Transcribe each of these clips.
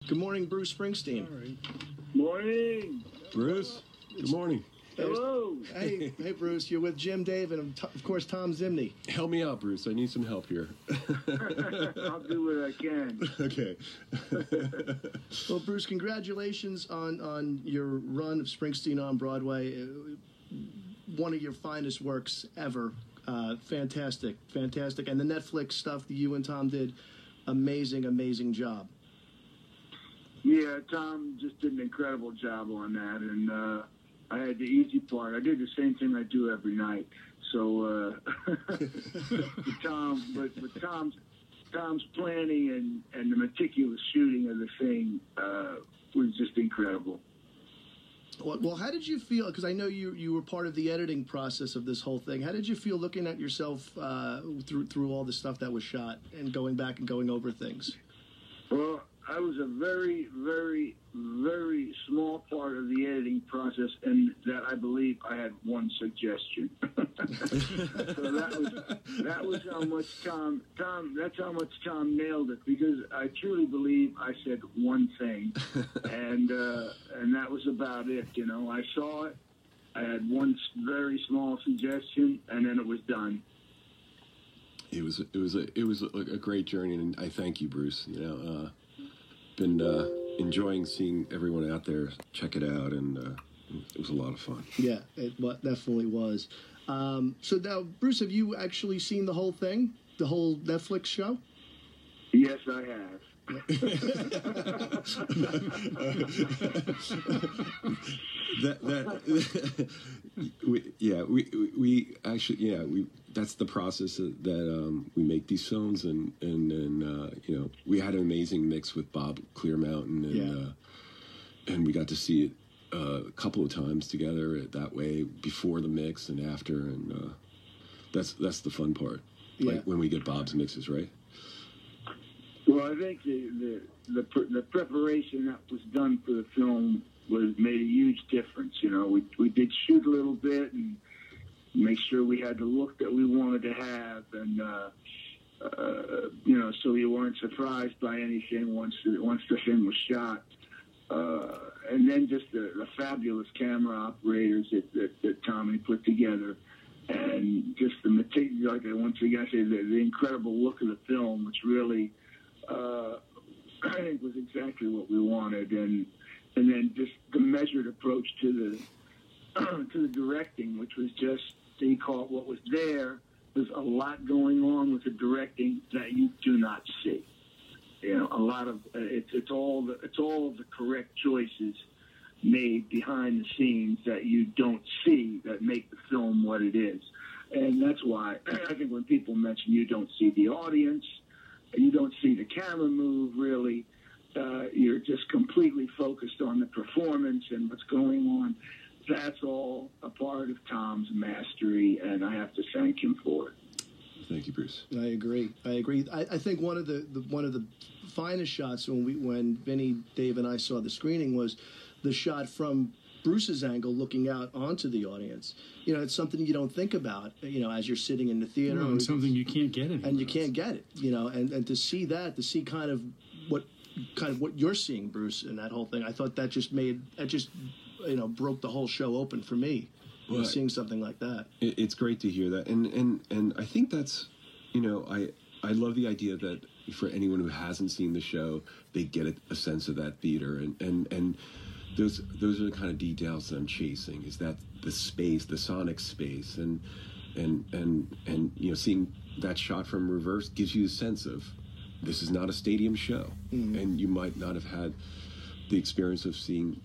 Good morning, Bruce Springsteen. All right. Morning. Bruce, good morning. Hello. Hey, Bruce. You're with Jim, Dave, and of course Thom Zimny. Help me out, Bruce. I need some help here. I'll do what I can. Okay. Well, Bruce, congratulations on your run of Springsteen on Broadway. One of your finest works ever. Fantastic. And the Netflix stuff that you and Thom did, amazing job. Yeah, Thom just did an incredible job on that, and I had the easy part. I did the same thing I do every night. So, Tom's planning and the meticulous shooting of the thing was just incredible. Well, how did you feel? Because I know you were part of the editing process of this whole thing. How did you feel looking at yourself through all the stuff that was shot and going back and going over things? Well, I was a very, very, very small part of the editing process, and that I believe I had one suggestion. So that was how much Thom. That's how much Thom nailed it, because I truly believe I said one thing, and that was about it. You know, I saw it. I had one very small suggestion, and then it was done. It was a great journey, and I thank you, Bruce. You know, been enjoying seeing everyone out there check it out, and it was a lot of fun. Yeah, it definitely was. So now, Bruce, have you actually seen the whole thing, the whole Netflix show? Yes, I have. we actually that's the process that we make these films, and you know, we had an amazing mix with Bob Clearmountain, and we got to see it a couple of times together that way, before the mix and after, and that's the fun part, like when we get Bob's mixes, right? Well, I think the preparation that was done for the film made a huge difference. You know, we did shoot a little bit and make sure we had the look that we wanted to have, and you know, so you weren't surprised by anything once the thing was shot. And then just the fabulous camera operators that Tommy put together, and just the material, like once again I say, the incredible look of the film, which really I think was exactly what we wanted, and then just the measured approach to the directing, which was just, they call it what was there. There's a lot going on with the directing that you do not see. You know, a lot of it's all of the correct choices made behind the scenes that you don't see, that make the film what it is. And that's why I think when people mention you don't see the audience, you don't see the camera move, really, you're just completely focused on the performance and what's going on. That's all a part of Tom's mastery, and I have to thank him for it. Thank you, Bruce. I agree. I think one of the finest shots when Vinny, Dave, and I saw the screening was the shot from Bruce's angle looking out onto the audience. You know, it's something you don't think about, you know, as you're sitting in the theater. No, it's something you can't get anywhere. And you can't get it, you know, and to see kind of what you're seeing, Bruce, in that whole thing, I thought that just broke the whole show open for me. Well, seeing something like that. It's great to hear that. And I think that's, you know, I love the idea that for anyone who hasn't seen the show, they get a sense of that theater, and those are the kind of details that I'm chasing, is that the space, the sonic space, and you know, seeing that shot from reverse gives you a sense of this is not a stadium show, and you might not have had the experience of seeing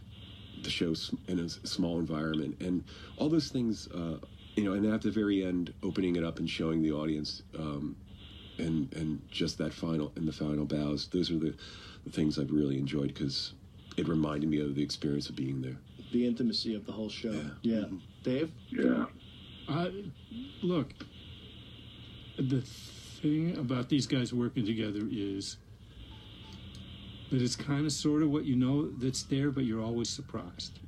the show in a small environment, and all those things, you know, and at the very end, opening it up and showing the audience, and just that final bows. Those are the things I've really enjoyed, because it reminded me of the experience of being there. The intimacy of the whole show. Yeah. Dave? Yeah. Look, the thing about these guys working together is that it's kind of sort of what you know that's there, but you're always surprised.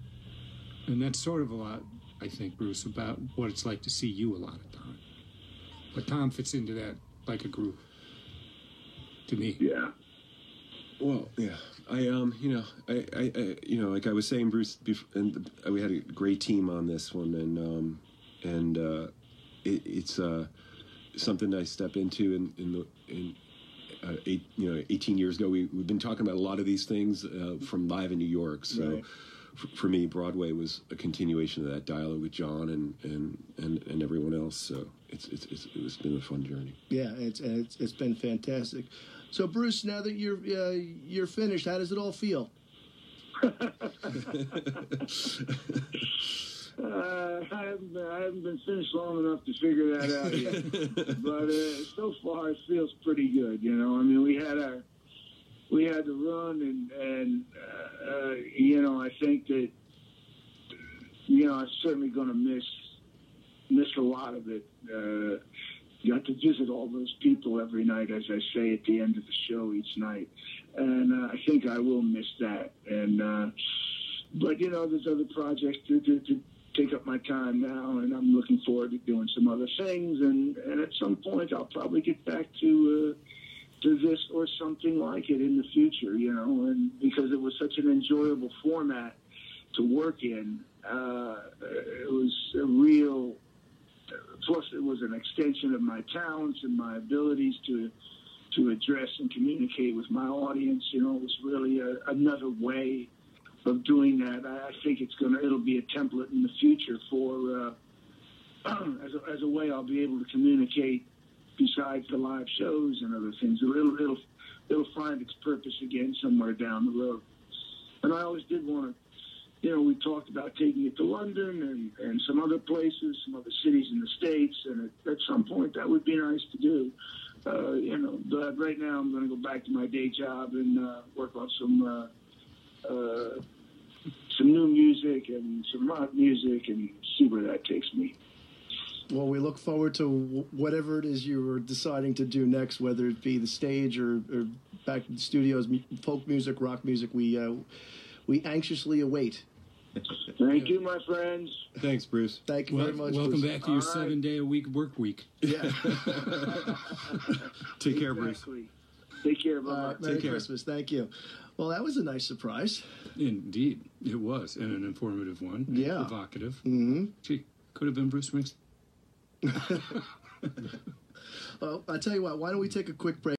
And that's sort of a lot, I think, Bruce, about what it's like to see you a lot of time. But Thom fits into that like a groove, to me. Yeah. Well, yeah, like I was saying, Bruce, and we had a great team on this one, and it's something I step into in 18 years ago. We've been talking about a lot of these things from live in New York. So Right. for me, Broadway was a continuation of that dialogue with John and everyone else. So it's been a fun journey. Yeah, it's been fantastic. So, Bruce, now that you're finished, how does it all feel? I haven't been finished long enough to figure that out yet. But so far, it feels pretty good. You know, I mean, we had to run, and I think that I'm certainly going to miss a lot of it. You have to visit all those people every night, as I say at the end of the show each night, and I think I will miss that. And but there's other projects to take up my time now, and I'm looking forward to doing some other things. And at some point, I'll probably get back to this or something like it in the future. And because it was such an enjoyable format to work in, it was a real. Plus, it was an extension of my talents and my abilities to address and communicate with my audience. It was really another way of doing that. I think it'll be a template in the future for as a way I'll be able to communicate besides the live shows and other things. It'll find its purpose again somewhere down the road. And I always did want to. We talked about taking it to London and some other places, some other cities in the States, and at some point that would be nice to do. But right now I'm going to go back to my day job and work on some new music and some rock music and see where that takes me. Well, we look forward to whatever it is you are deciding to do next, whether it be the stage or back to the studios, folk music, rock music. We anxiously await. Thank you, my friends. Thanks, Bruce. Thank you very much. Welcome Bruce. back to your 7-day-a-week work week. Yeah. Take care, Bruce. Exactly. Take care, bye-bye. Merry Take care. Christmas. Thank you. Well, that was a nice surprise. Indeed, it was, and an informative one. Yeah. Evocative. Mm-hmm. Gee, could have been Bruce Springsteen. Well, I tell you what, why don't we take a quick break?